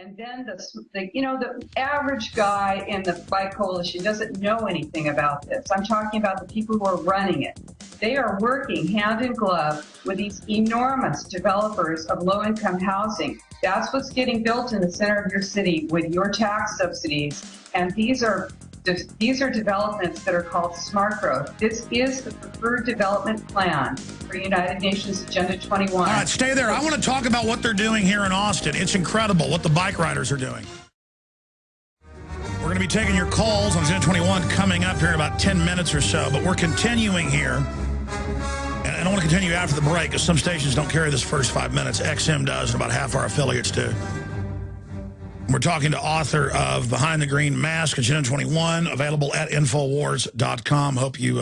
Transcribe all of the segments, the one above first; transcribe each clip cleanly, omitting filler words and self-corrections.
And then the average guy in the bike coalition doesn't know anything about this. I'm talking about the people who are running it. They are working hand in glove with these enormous developers of low-income housing. That's what's getting built in the center of your city with your tax subsidies. And these are developments that are called smart growth. This is the preferred development plan for United Nations Agenda 21. All right, stay there. I want to talk about what they're doing here in Austin. It's incredible what the bike riders are doing. We're going to be taking your calls on Agenda 21 coming up here in about 10 minutes or so, but we're continuing here. And I want to continue after the break because some stations don't carry this first 5 minutes. XM does, and about half our affiliates do. We're talking to author of Behind the Green Mask, Agenda 21, available at Infowars.com. Hope you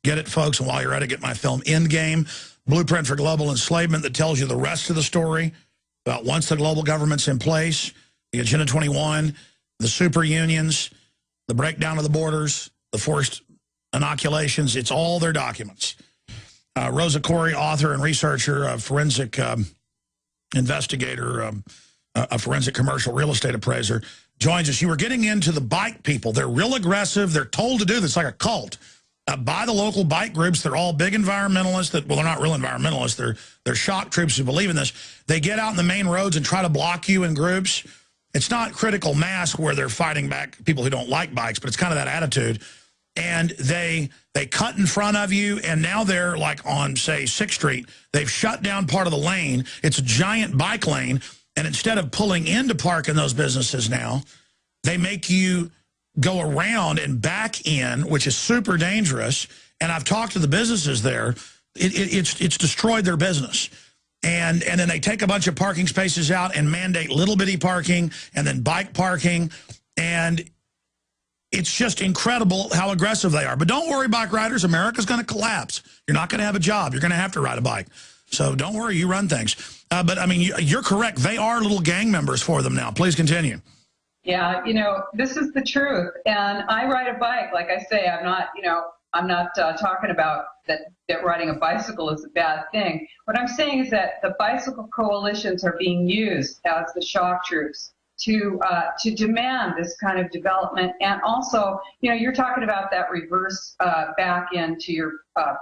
get it, folks. And while you're at it, get my film Endgame, Blueprint for Global Enslavement, that tells you the rest of the story about once the global government's in place, the Agenda 21, the super unions, the breakdown of the borders, the forced inoculations. It's all their documents. Rosa Koire, author and researcher, a forensic investigator, a forensic commercial real estate appraiser, joins us. You were getting into the bike people. They're real aggressive. They're told to do this like a cult by the local bike groups. They're all big environmentalists. Well, they're not real environmentalists. They're shock troops who believe in this. They get out in the main roads and try to block you in groups. It's not critical mass where they're fighting back people who don't like bikes, but it's kind of that attitude. And they cut in front of you, and now they're like on, say, 6th Street. They've shut down part of the lane. It's a giant bike lane. And instead of pulling in to park in those businesses now, they make you go around and back in, which is super dangerous. And I've talked to the businesses there. It's destroyed their business. And then they take a bunch of parking spaces out and mandate little bitty parking and then bike parking. And it's just incredible how aggressive they are. But don't worry, bike riders. America's going to collapse. You're not going to have a job. You're going to have to ride a bike. So don't worry, you run things. But, I mean, you're correct. They are little gang members for them now. Please continue. Yeah, this is the truth. And I ride a bike. Like I say, I'm not talking about that riding a bicycle is a bad thing. What I'm saying is that the bicycle coalitions are being used as the shock troops to demand this kind of development. And also, you're talking about that reverse back into your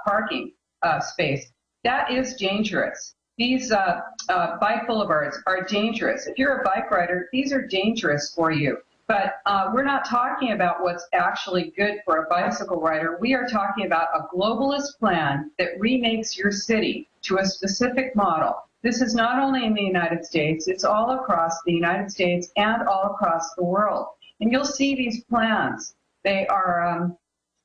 parking space. That is dangerous. These bike boulevards are dangerous. If you're a bike rider, these are dangerous for you. But we're not talking about what's actually good for a bicycle rider. We are talking about a globalist plan that remakes your city to a specific model. This is not only in the United States, it's all across the United States and all across the world. And you'll see these plans. They are,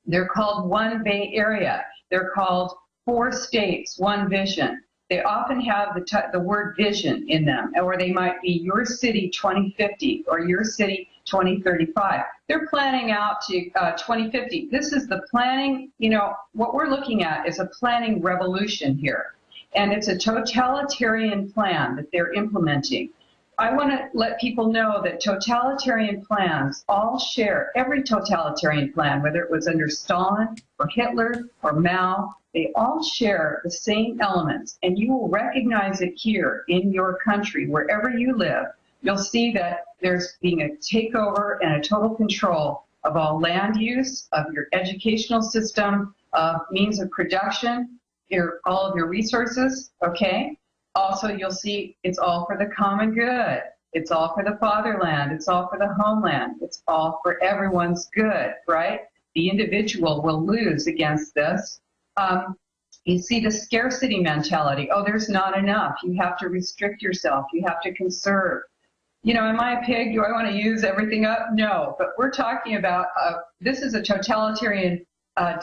they're called One Bay Area. They're called 4 states, one vision. They often have the word vision in them, or they might be your city 2050 or your city 2035. They're planning out to 2050. This is the planning, what we're looking at is a planning revolution here. And it's a totalitarian plan that they're implementing. I want to let people know that totalitarian plans all share, every totalitarian plan, whether it was under Stalin or Hitler or Mao, they all share the same elements. And you will recognize it here in your country, wherever you live. You'll see that there's being a takeover and a total control of all land use, of your educational system, of means of production, all of your resources, okay? Also, you'll see it's all for the common good. It's all for the fatherland. It's all for the homeland. It's all for everyone's good, right? The individual will lose against this. You see the scarcity mentality. Oh, there's not enough. You have to restrict yourself. You have to conserve. Am I a pig? Do I want to use everything up? No, but we're talking about, this is a totalitarian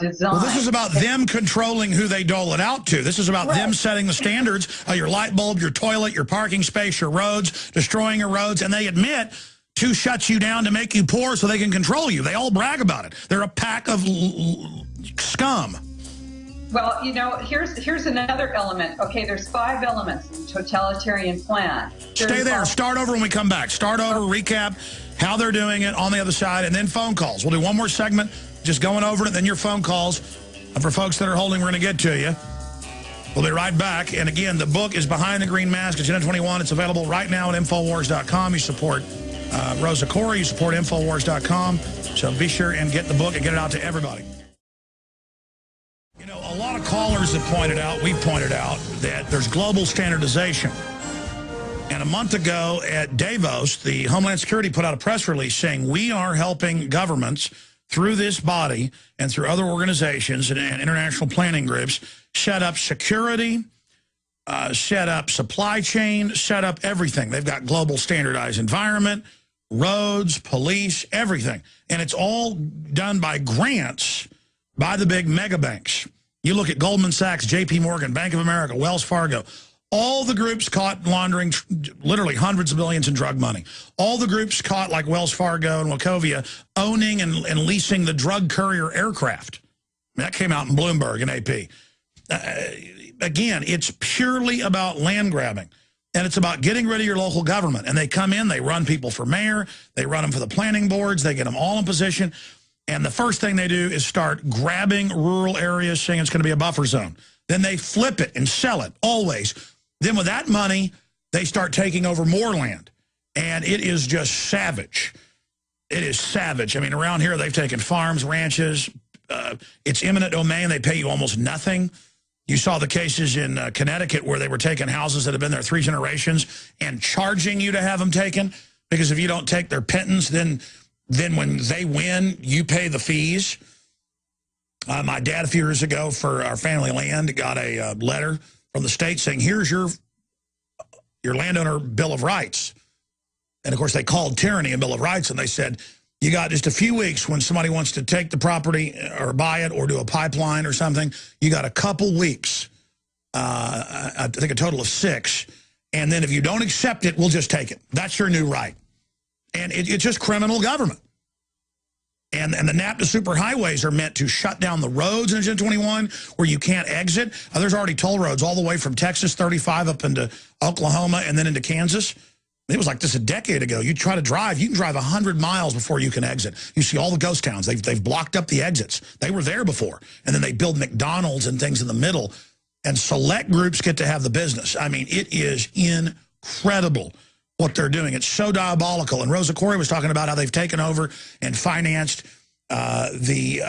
design. Well, this is about them controlling who they dole it out to. This is about them setting the standards, your light bulb, your toilet, your parking space, your roads, destroying your roads, and they admit to shut you down to make you poor so they can control you. They all brag about it. They're a pack of scum. Well, here's another element. Okay, there's 5 elements in the totalitarian plan. Stay there. Start over when we come back. Start over, recap how they're doing it on the other side, and then phone calls. We'll do one more segment just going over it, then your phone calls. And for folks that are holding, we're going to get to you. We'll be right back. And again, the book is Behind the Green Mask, Agenda 21. It's available right now at Infowars.com. You support Rosa Koire. You support Infowars.com. So be sure and get the book and get it out to everybody. You know, a lot of callers have pointed out, we've pointed out, that there's global standardization. And a month ago at Davos, the Homeland Security put out a press release saying we are helping governments through this body and through other organizations and international planning groups set up security, set up supply chain, set up everything. They've got global standardized environment, roads, police, everything. And it's all done by grants by the big mega banks. You look at Goldman Sachs, JP Morgan, Bank of America, Wells Fargo, all the groups caught laundering literally hundreds of billions in drug money. All the groups caught, like Wells Fargo and Wachovia, owning and leasing the drug courier aircraft. That came out in Bloomberg and AP. Again, it's purely about land grabbing. And it's about getting rid of your local government. And they come in, they run people for mayor, they run them for the planning boards, they get them all in position. And the first thing they do is start grabbing rural areas, saying it's going to be a buffer zone. Then they flip it and sell it, always. Then with that money, they start taking over more land. And it is just savage. It is savage. I mean, around here, they've taken farms, ranches. It's eminent domain. They pay you almost nothing. You saw the cases in Connecticut where they were taking houses that have been there 3 generations and charging you to have them taken. Because if you don't take their pittance, then when they win, you pay the fees. My dad, a few years ago, for our family land, got a letter from the state saying, here's your landowner Bill of Rights. And, of course, they called tyranny a Bill of Rights, and they said, you got just a few weeks when somebody wants to take the property or buy it or do a pipeline or something. You got a couple weeks, I think a total of 6. And then if you don't accept it, we'll just take it. That's your new right. And it's just criminal government. And the NAPTA superhighways are meant to shut down the roads in Agenda 21 where you can't exit. There's already toll roads all the way from Texas 35 up into Oklahoma and then into Kansas. It was like this a decade ago. You try to drive, you can drive 100 miles before you can exit. You see all the ghost towns. They've blocked up the exits. They were there before. And then they build McDonald's and things in the middle. And select groups get to have the business. I mean, it is incredible what they're doing. It's so diabolical. And Rosa Koire was talking about how they've taken over and financed the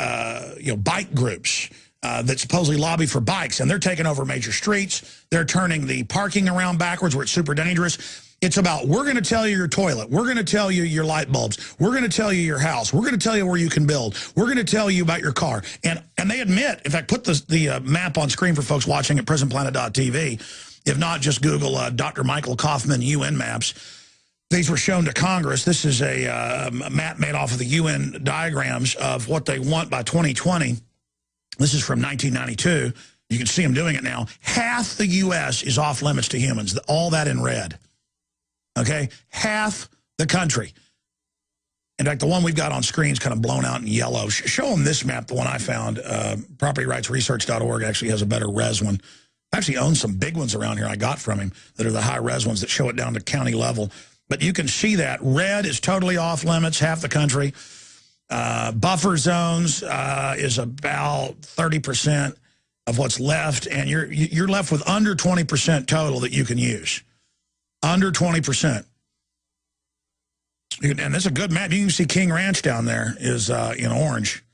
bike groups that supposedly lobby for bikes. And they're taking over major streets. They're turning the parking around backwards where it's super dangerous. It's about, we're going to tell you your toilet. We're going to tell you your light bulbs. We're going to tell you your house. We're going to tell you where you can build. We're going to tell you about your car. And they admit, in fact, put the map on screen for folks watching at prisonplanet.tv. If not, just Google Dr. Michael Kaufman UN maps. These were shown to Congress. This is a map made off of the UN diagrams of what they want by 2020. This is from 1992. You can see them doing it now. Half the U.S. is off limits to humans, all that in red. Okay? Half the country. In fact, the one we've got on screen is kind of blown out in yellow. Show them this map, the one I found. PropertyRightsResearch.org actually has a better res one. I actually own some big ones around here I got from him that are the high-res ones that show it down to county level. But you can see that. Red is totally off limits, half the country. Buffer zones is about 30% of what's left, and you're left with under 20% total that you can use. Under 20%. And this is a good map. You can see King Ranch down there is in orange.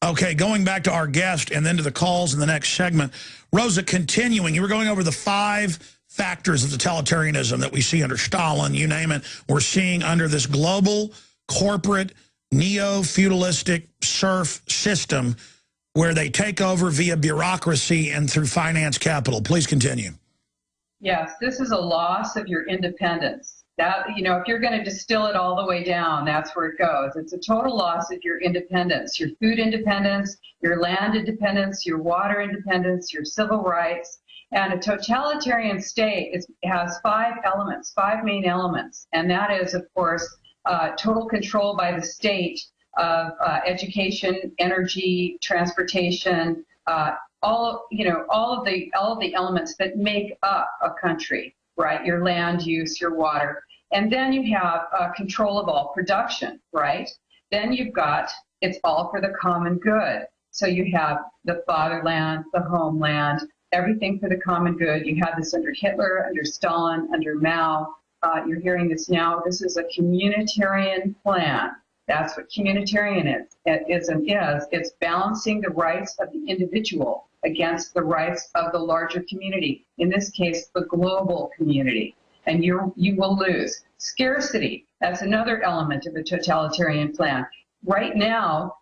Okay, going back to our guest and then to the calls in the next segment. Rosa, continuing, you were going over the 5 factors of totalitarianism that we see under Stalin, you name it. We're seeing under this global, corporate, neo-feudalistic serf system where they take over via bureaucracy and through finance capital. Please continue. Yes, this is a loss of your independence. That, if you're going to distill it all the way down, that's where it goes. It's a total loss of your independence, your food independence, your land independence, your water independence, your civil rights. And a totalitarian state has 5 elements, 5 main elements. And that is, of course, total control by the state of education, energy, transportation, all of the elements that make up a country, right? Your land use, your water. And then you have control of all production, right? Then you've got, it's all for the common good. So you have the fatherland, the homeland, everything for the common good. You had this under Hitler, under Stalin, under Mao. You're hearing this now. This is a communitarian plan. That's what communitarianism is. It's balancing the rights of the individual against the rights of the larger community, in this case, the global community. And you will lose. Scarcity, that's another element of a totalitarian plan. Right now,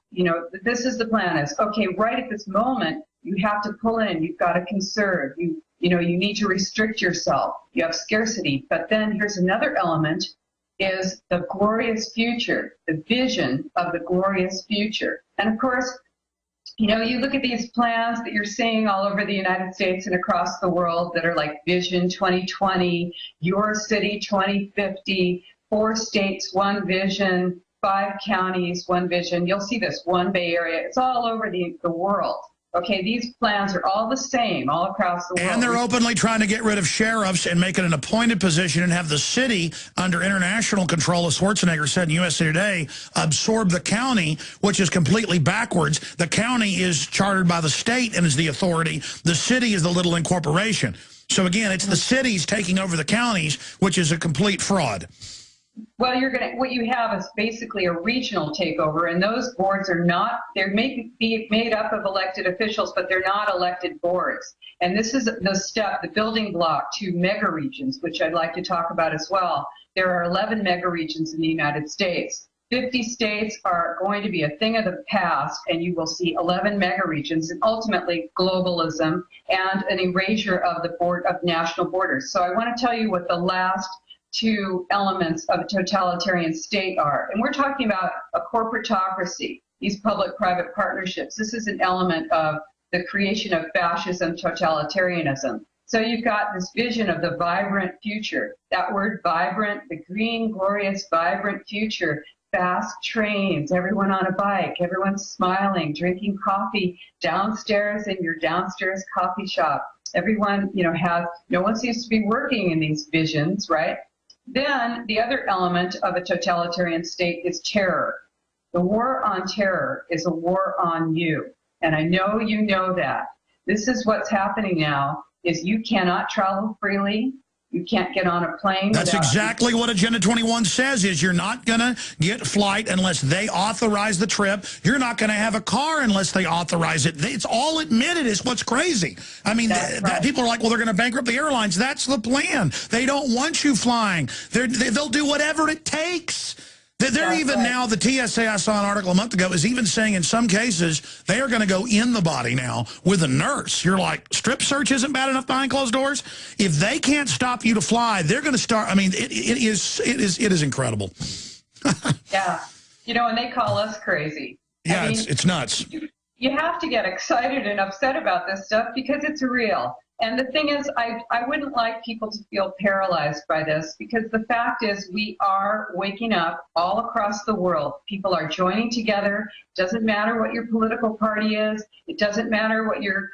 this is the plan is, okay, right at this moment, you have to pull in, you've got to conserve, you need to restrict yourself, you have scarcity. But then here's another element, is the glorious future, the vision of the glorious future. And of course, you look at these plans that you're seeing all over the United States and across the world that are like Vision 2020, Your City 2050, 4 states, 1 vision, 5 counties, 1 vision. You'll see this, 1 Bay Area. It's all over the world. Okay, these plans are all the same all across the world. And they're openly trying to get rid of sheriffs and make it an appointed position and have the city under international control, as Schwarzenegger said in USA Today, absorb the county, which is completely backwards. The county is chartered by the state and is the authority. The city is the little incorporation. So again, it's the cities taking over the counties, which is a complete fraud. Well, what you have is basically a regional takeover, and those boards are not, they may be made up of elected officials, but they're not elected boards. And this is the building block to mega regions, which I'd like to talk about as well. There are 11 mega regions in the United States. 50 states are going to be a thing of the past, and you will see 11 mega regions, and ultimately globalism and an erasure of of national borders. So I want to tell you what the last 2 elements of a totalitarian state are. And we're talking about a corporatocracy, these public-private partnerships. This is an element of the creation of fascism, totalitarianism. So you've got this vision of the vibrant future. That word vibrant, the green, glorious, vibrant future, fast trains, everyone on a bike, everyone smiling, drinking coffee downstairs in your downstairs coffee shop. Everyone, no one seems to be working in these visions, right? Then the other element of a totalitarian state is terror. The war on terror is a war on you. And I know you know that. This is what's happening now, is you cannot travel freely. You can't get on a plane. That's exactly what Agenda 21 says, is you're not going to get flight unless they authorize the trip. You're not going to have a car unless they authorize it. It's all admitted is what's crazy. I mean, people are like, well, they're going to bankrupt the airlines. That's the plan. They don't want you flying. They'll do whatever it takes. They're even now, the TSA, I saw an article a month ago, is even saying in some cases they are going to go in the body now with a nurse. You're like, strip search isn't bad enough behind closed doors? If they can't stop you to fly, they're going to start. I mean, it is incredible. Yeah. And they call us crazy. Yeah, I mean, it's nuts. You have to get excited and upset about this stuff because it's real. And the thing is, I wouldn't like people to feel paralyzed by this, because the fact is we are waking up all across the world. People are joining together. It doesn't matter what your political party is. It doesn't matter what your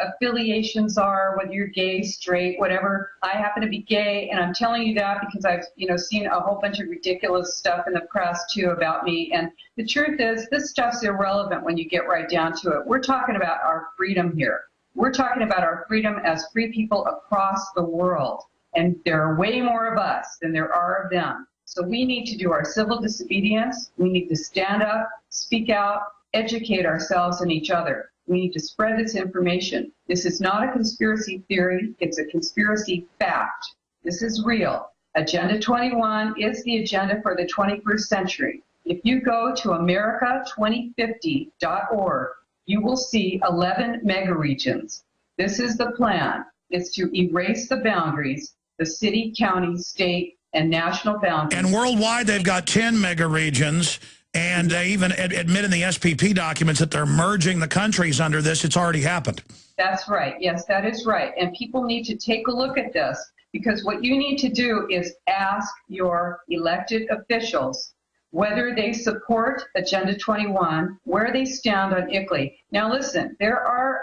affiliations are, whether you're gay, straight, whatever. I happen to be gay, and I'm telling you that because I've seen a whole bunch of ridiculous stuff in the press too about me. And the truth is, this stuff's irrelevant when you get right down to it. We're talking about our freedom here. We're talking about our freedom as free people across the world. And there are way more of us than there are of them. So we need to do our civil disobedience. We need to stand up, speak out, educate ourselves and each other. We need to spread this information. This is not a conspiracy theory. It's a conspiracy fact. This is real. Agenda 21 is the agenda for the 21st century. If you go to america2050.org, you will see 11 megaregions. This is the plan. It's to erase the boundaries, the city, county, state, and national boundaries. And worldwide, they've got 10 megaregions, and they even admit in the SPP documents that they're merging the countries under this. It's already happened. That's right. Yes, that is right. And people need to take a look at this, because what you need to do is ask your elected officials whether they support Agenda 21, where they stand on ICLEI. Now listen, there are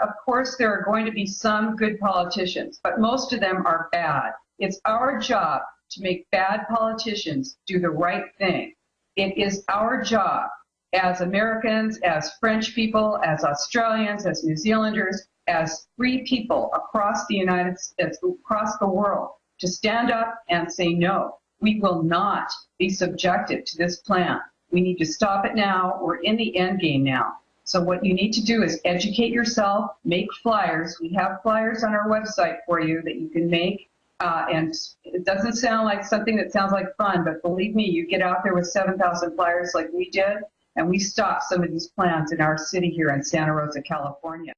going to be some good politicians, but most of them are bad. It's our job to make bad politicians do the right thing. It is our job as Americans, as French people, as Australians, as New Zealanders. as free people across the United States, across the world, to stand up and say, no, we will not be subjected to this plan. We need to stop it now. We're in the end game now. So what you need to do is educate yourself, make flyers. We have flyers on our website for you that you can make. And it doesn't sound like something that sounds like fun, but believe me, you get out there with 7,000 flyers like we did, and we stopped some of these plans in our city here in Santa Rosa, California.